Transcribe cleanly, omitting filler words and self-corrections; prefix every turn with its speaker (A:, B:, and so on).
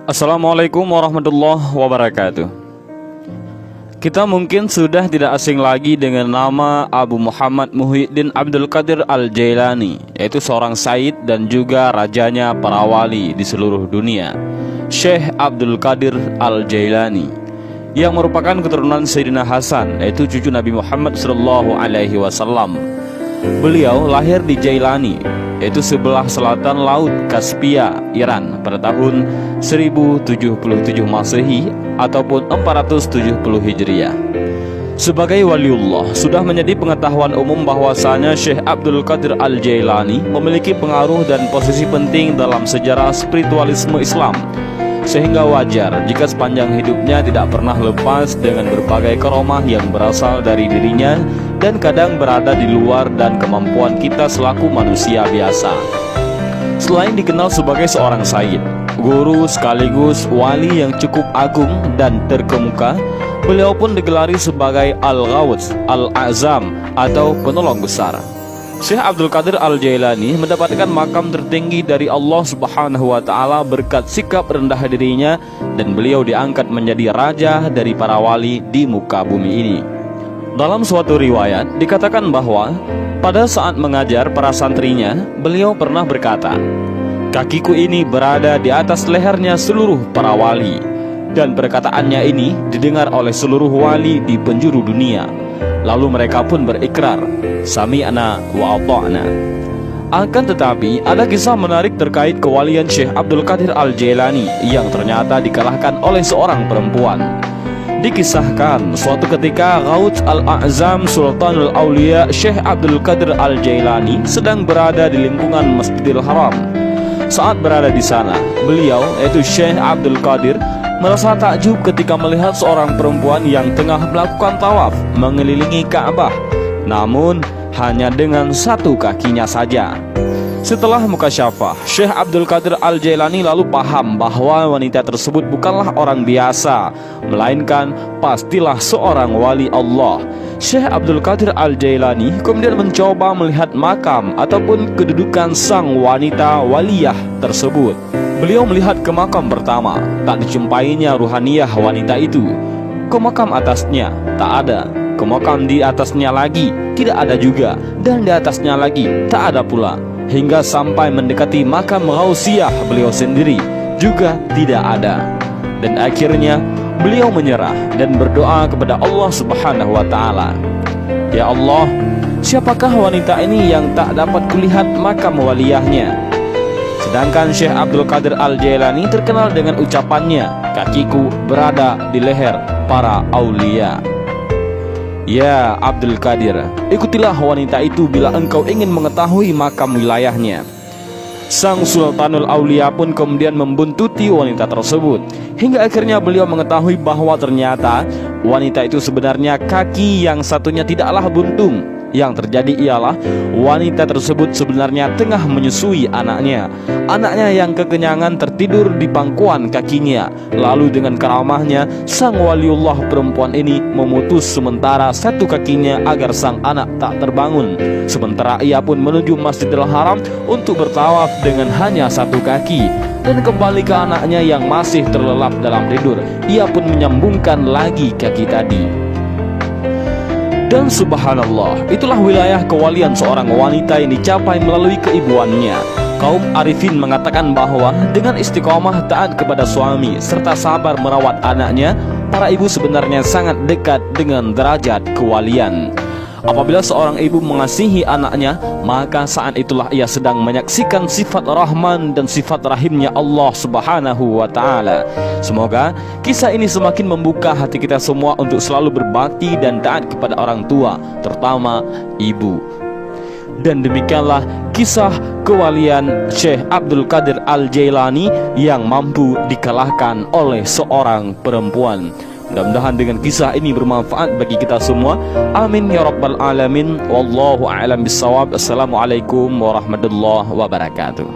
A: Assalamualaikum warahmatullahi wabarakatuh. Kita mungkin sudah tidak asing lagi dengan nama Abu Muhammad Muhyiddin Abdul Qadir Al-Jailani, yaitu seorang sayyid dan juga rajanya para wali di seluruh dunia, Syekh Abdul Qadir Al-Jailani, yang merupakan keturunan Sayyidina Hasan, yaitu cucu Nabi Muhammad SAW. Beliau lahir di Jailani, yaitu sebelah selatan Laut Kaspia, Iran, pada tahun 1077 Masehi ataupun 470 Hijriah. Sebagai waliullah, sudah menjadi pengetahuan umum bahwasanya Syekh Abdul Qadir Al-Jailani memiliki pengaruh dan posisi penting dalam sejarah spiritualisme Islam, sehingga wajar jika sepanjang hidupnya tidak pernah lepas dengan berbagai karomah yang berasal dari dirinya dan kadang berada di luar dan kemampuan kita selaku manusia biasa. Selain dikenal sebagai seorang sayyid, guru sekaligus wali yang cukup agung dan terkemuka, beliau pun digelari sebagai Al-Ghawth Al-A'zam atau penolong besar. Syekh Abdul Qadir Al-Jailani mendapatkan makam tertinggi dari Allah Subhanahu wa Ta'ala berkat sikap rendah dirinya, dan beliau diangkat menjadi raja dari para wali di muka bumi ini. Dalam suatu riwayat dikatakan bahwa pada saat mengajar para santrinya, beliau pernah berkata, "Kakiku ini berada di atas lehernya seluruh para wali," dan perkataannya ini didengar oleh seluruh wali di penjuru dunia. Lalu mereka pun berikrar, "Sami'na wa ata'na." Akan tetapi ada kisah menarik terkait kewalian Syekh Abdul Qadir Al-Jailani yang ternyata dikalahkan oleh seorang perempuan. Dikisahkan suatu ketika Ghawth Al-A'zam Sultanul Aulia Syekh Abdul Qadir Al-Jailani sedang berada di lingkungan Masjidil Haram. Saat berada di sana, beliau, yaitu Syekh Abdul Qadir, merasa takjub ketika melihat seorang perempuan yang tengah melakukan tawaf mengelilingi Ka'bah, namun hanya dengan satu kakinya saja. Setelah mukasyafah, Syekh Abdul Qadir Al-Jailani lalu paham bahwa wanita tersebut bukanlah orang biasa, melainkan pastilah seorang wali Allah. Syekh Abdul Qadir Al-Jailani kemudian mencoba melihat makam ataupun kedudukan sang wanita waliyah tersebut. Beliau melihat ke makam pertama, tak dijumpainya ruhaniyah wanita itu. Ke makam atasnya, tak ada. Ke makam di atasnya lagi, tidak ada juga. Dan di atasnya lagi, tak ada pula. Hingga sampai mendekati makam Ghausiyah beliau sendiri, juga tidak ada. Dan akhirnya beliau menyerah dan berdoa kepada Allah Subhanahu wa Ta'ala, "Ya Allah, siapakah wanita ini yang tak dapat kulihat makam waliyahnya?" Sedangkan Syekh Abdul Qadir Al-Jailani terkenal dengan ucapannya, "Kakiku berada di leher para aulia." Ya Abdul Qadir, ikutilah wanita itu bila engkau ingin mengetahui makam wilayahnya. Sang Sultanul Aulia pun kemudian membuntuti wanita tersebut, hingga akhirnya beliau mengetahui bahwa ternyata wanita itu sebenarnya kaki yang satunya tidaklah buntung. Yang terjadi ialah wanita tersebut sebenarnya tengah menyusui anaknya. Anaknya yang kekenyangan tertidur di pangkuan kakinya. Lalu dengan karamahnya, sang waliullah perempuan ini memutus sementara satu kakinya agar sang anak tak terbangun. Sementara ia pun menuju Masjidil Haram untuk bertawaf dengan hanya satu kaki. Dan kembali ke anaknya yang masih terlelap dalam tidur, ia pun menyambungkan lagi kaki tadi. Dan subhanallah, itulah wilayah kewalian seorang wanita yang dicapai melalui keibuannya. Kaum arifin mengatakan bahwa dengan istiqomah taat kepada suami serta sabar merawat anaknya, para ibu sebenarnya sangat dekat dengan derajat kewalian. Apabila seorang ibu mengasihi anaknya, maka saat itulah ia sedang menyaksikan sifat Rahman dan sifat Rahimnya Allah Subhanahu wa Ta'ala. Semoga kisah ini semakin membuka hati kita semua untuk selalu berbakti dan taat kepada orang tua, terutama ibu. Dan demikianlah kisah kewalian Syekh Abdul Qadir Al-Jailani yang mampu dikalahkan oleh seorang perempuan. Mudah-mudahan dengan kisah ini bermanfaat bagi kita semua. Amin ya rabbal alamin. Wallahu a'lam bissawab. Assalamualaikum warahmatullahi wabarakatuh.